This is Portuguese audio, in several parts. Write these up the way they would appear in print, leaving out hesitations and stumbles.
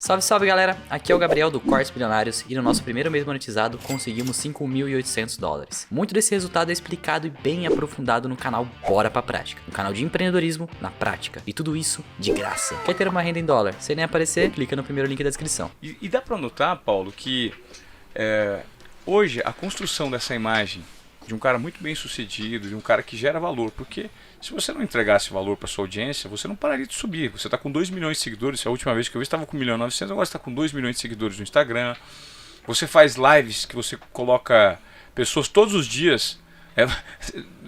Salve, salve galera, aqui é o Gabriel do Cortes Bilionários e no nosso primeiro mês monetizado conseguimos $5.800. Muito desse resultado é explicado e bem aprofundado no canal Bora Pra Prática, um canal de empreendedorismo na prática, e tudo isso de graça. Quer ter uma renda em dólar? Sem nem aparecer, clica no primeiro link da descrição. E dá pra notar, Paulo, que hoje a construção dessa imagem de um cara muito bem sucedido, de um cara que gera valor, porque se você não entregasse valor para sua audiência, você não pararia de subir. Você está com 2 milhões de seguidores, a última vez que eu vi estava com 1.900.000, agora está com 2 milhões de seguidores no Instagram. Você faz lives que você coloca pessoas todos os dias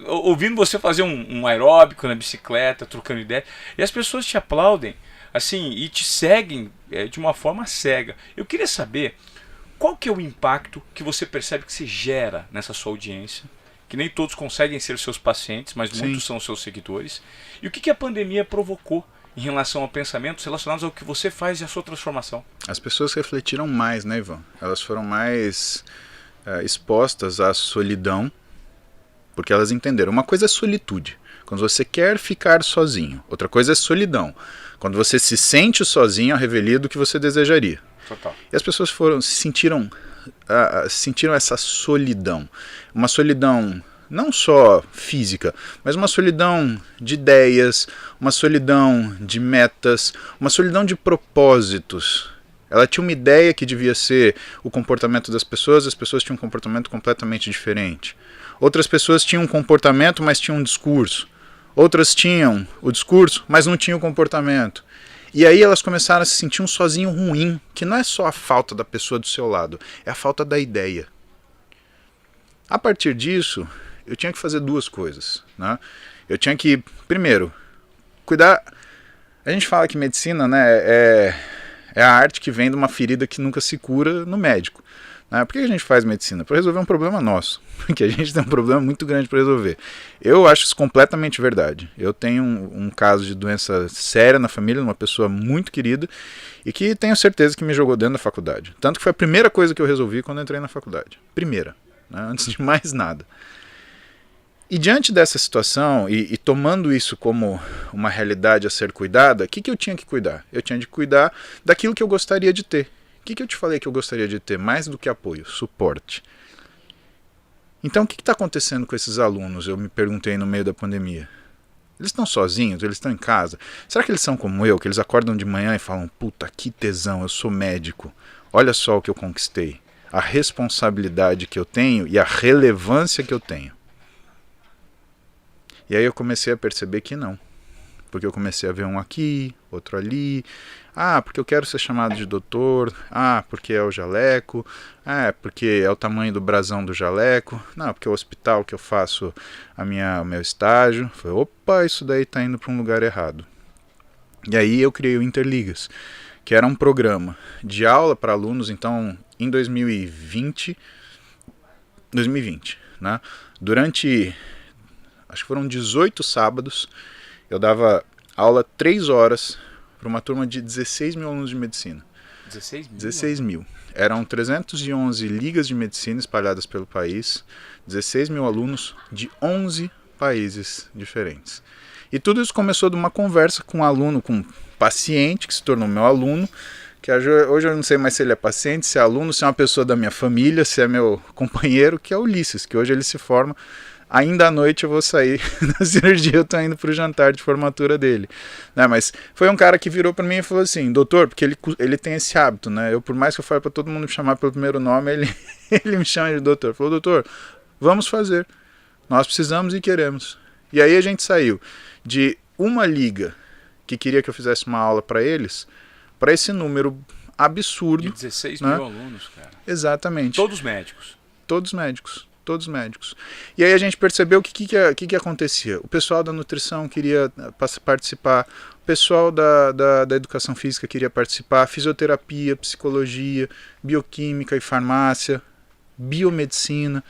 ouvindo você fazer um aeróbico na bicicleta, trocando ideia, e as pessoas te aplaudem assim e te seguem de uma forma cega. Eu queria saber qual que é o impacto que você percebe que você gera nessa sua audiência, que nem todos conseguem ser seus pacientes, mas muitos são seus seguidores. E o que a pandemia provocou em relação a pensamentos relacionados ao que você faz e a sua transformação? As pessoas refletiram mais, né, Ivan? Elas foram mais expostas à solidão, porque elas entenderam. Uma coisa é solitude, quando você quer ficar sozinho. Outra coisa é solidão, quando você se sente sozinho, a revelia do que você desejaria. Total. E as pessoas sentiram essa solidão. Uma solidão não só física, mas uma solidão de ideias, uma solidão de metas, uma solidão de propósitos. Ela tinha uma ideia que devia ser o comportamento das pessoas, as pessoas tinham um comportamento completamente diferente. Outras pessoas tinham um comportamento, mas tinham um discurso. Outras tinham o discurso, mas não tinham o comportamento. E aí elas começaram a se sentir um sozinho ruim, que não é só a falta da pessoa do seu lado, é a falta da ideia. A partir disso, eu tinha que fazer duas coisas, né? Eu tinha que, primeiro, cuidar. A gente fala que medicina, né, é a arte que vem de uma ferida que nunca se cura no médico. Né? Por que a gente faz medicina? Para resolver um problema nosso, porque a gente tem um problema muito grande para resolver. Eu acho isso completamente verdade. Eu tenho um caso de doença séria na família, uma pessoa muito querida, e que tenho certeza que me jogou dentro da faculdade. Tanto que foi a primeira coisa que eu resolvi quando entrei na faculdade. Primeira, né? Antes de mais nada. E diante dessa situação, e tomando isso como uma realidade a ser cuidada, o que eu tinha que cuidar? Eu tinha de cuidar daquilo que eu gostaria de ter. O que eu te falei que eu gostaria de ter? Mais do que apoio, suporte. Então o que está acontecendo com esses alunos? Eu me perguntei no meio da pandemia. Eles estão sozinhos? Eles estão em casa? Será que eles são como eu, que eles acordam de manhã e falam: puta, que tesão, eu sou médico. Olha só o que eu conquistei. A responsabilidade que eu tenho e a relevância que eu tenho. E aí eu comecei a perceber que não. Porque eu comecei a ver um aqui, outro ali. Ah, porque eu quero ser chamado de doutor. Ah, porque é o jaleco. Ah, porque é o tamanho do brasão do jaleco. Não, porque é o hospital que eu faço o meu estágio. Falei, opa, isso daí está indo para um lugar errado. E aí eu criei o Interligas, que era um programa de aula para alunos. Então, em 2020, né? Durante, acho que foram 18 sábados, eu dava aula 3 horas para uma turma de 16 mil alunos de medicina. 16 mil? 16 mil. Eram 311 ligas de medicina espalhadas pelo país, 16 mil alunos de 11 países diferentes. E tudo isso começou de uma conversa com um aluno, com um paciente que se tornou meu aluno, que hoje eu não sei mais se ele é paciente, se é aluno, se é uma pessoa da minha família, se é meu companheiro, que é o Ulisses, que hoje ele se forma. Ainda à noite eu vou sair da cirurgia, eu tô indo pro jantar de formatura dele. Né, mas foi um cara que virou para mim e falou assim: doutor, porque ele tem esse hábito, né? Eu, por mais que eu fale para todo mundo me chamar pelo primeiro nome, ele me chama de doutor. Falou: doutor, vamos fazer. Nós precisamos e queremos. E aí a gente saiu de uma liga que queria que eu fizesse uma aula para eles, para esse número absurdo. De 16 né? mil alunos, cara. Exatamente. Todos médicos. Todos médicos. Todos médicos. E aí a gente percebeu o que acontecia. O pessoal da nutrição queria participar, o pessoal da educação física queria participar, fisioterapia, psicologia, bioquímica e farmácia, biomedicina.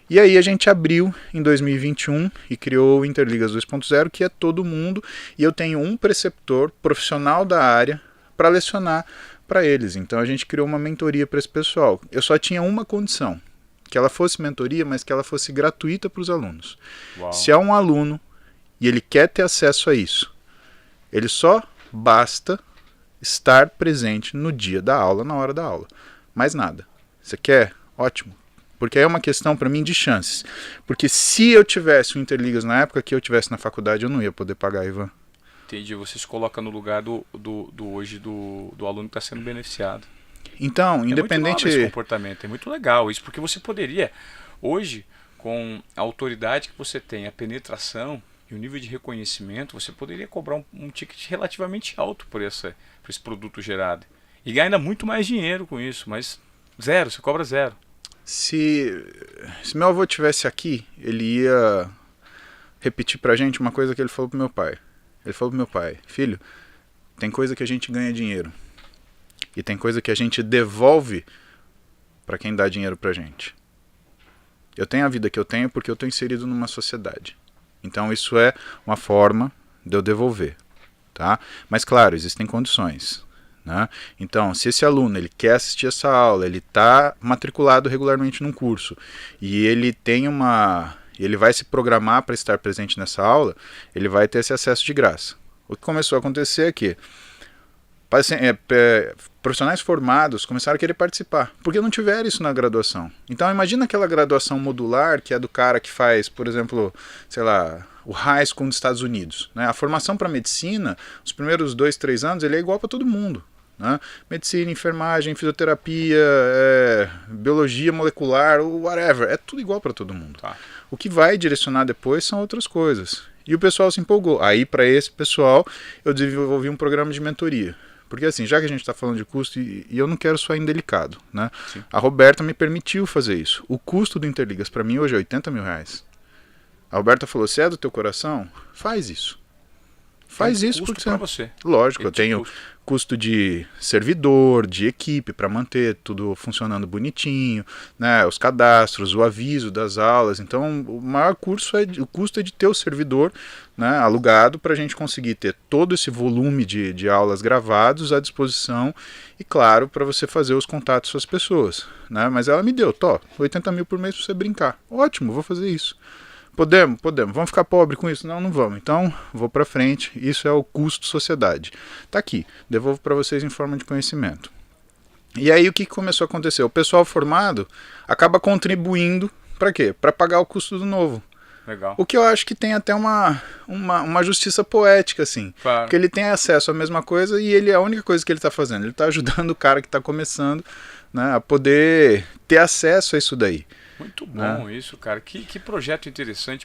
E aí a gente abriu em 2021 e criou o Interligas 2.0, que é todo mundo, e eu tenho um preceptor profissional da área para lecionar para eles. Então a gente criou uma mentoria para esse pessoal. Eu só tinha uma condição: que ela fosse mentoria, mas que ela fosse gratuita para os alunos. Uau. Se é um aluno e ele quer ter acesso a isso, ele só basta estar presente no dia da aula, na hora da aula. Mais nada. Você quer? Ótimo. Porque aí é uma questão para mim de chances. Porque se eu tivesse o Interligas na época que eu tivesse na faculdade, eu não ia poder pagar, Ivan. Entendi, você se coloca no lugar do aluno que está sendo beneficiado. Então, independente... É muito nobre esse comportamento, é muito legal isso, porque você poderia, hoje, com a autoridade que você tem, a penetração e o nível de reconhecimento, você poderia cobrar um ticket relativamente alto por esse produto gerado. E ganhar ainda muito mais dinheiro com isso, mas zero, você cobra zero. Se meu avô tivesse aqui, ele ia repetir pra gente uma coisa que ele falou pro meu pai. Ele falou pro meu pai: filho, tem coisa que a gente ganha dinheiro e tem coisa que a gente devolve para quem dá dinheiro pra gente. Eu tenho a vida que eu tenho porque eu estou inserido numa sociedade. Então isso é uma forma de eu devolver, tá? Mas claro, existem condições, né? Então, se esse aluno ele quer assistir essa aula, ele está matriculado regularmente num curso e ele ele vai se programar para estar presente nessa aula, ele vai ter esse acesso de graça. O que começou a acontecer é que profissionais formados começaram a querer participar, porque não tiveram isso na graduação. Então imagina aquela graduação modular que é do cara que faz, por exemplo, sei lá, o high school nos Estados Unidos, né? A formação para medicina, os primeiros 2, 3 anos, ele é igual para todo mundo, né? Medicina, enfermagem, fisioterapia, biologia molecular, whatever, é tudo igual para todo mundo. Tá. O que vai direcionar depois são outras coisas. E o pessoal se empolgou. Aí, para esse pessoal, eu desenvolvi um programa de mentoria. Porque assim, já que a gente está falando de custo, e eu não quero soar indelicado, né? Sim. A Roberta me permitiu fazer isso. O custo do Interligas para mim hoje é 80 mil reais. A Roberta falou: se é do teu coração, faz isso. Faz isso custo porque para você. Lógico, eu Ele tem tenho custo. custo de servidor, de equipe para manter tudo funcionando bonitinho, né? Os cadastros, o aviso das aulas. Então, o maior o custo é de ter o servidor, né, alugado para a gente conseguir ter todo esse volume de aulas gravados à disposição e, claro, para você fazer os contatos com as pessoas, né? Mas ela me deu, 80 mil por mês para você brincar. Ótimo, vou fazer isso. Podemos. Vamos ficar pobre com isso? Não vamos. Então, vou para frente. Isso é o custo sociedade. Tá aqui. Devolvo para vocês em forma de conhecimento. E aí o que começou a acontecer? O pessoal formado acaba contribuindo para quê? Para pagar o custo do novo. Legal. O que eu acho que tem até uma justiça poética, assim. Claro. Porque ele tem acesso à mesma coisa e ele é a única coisa que ele está fazendo. Ele está ajudando o cara que está começando, né, a poder ter acesso a isso daí. Muito bom isso, cara. Que projeto interessante.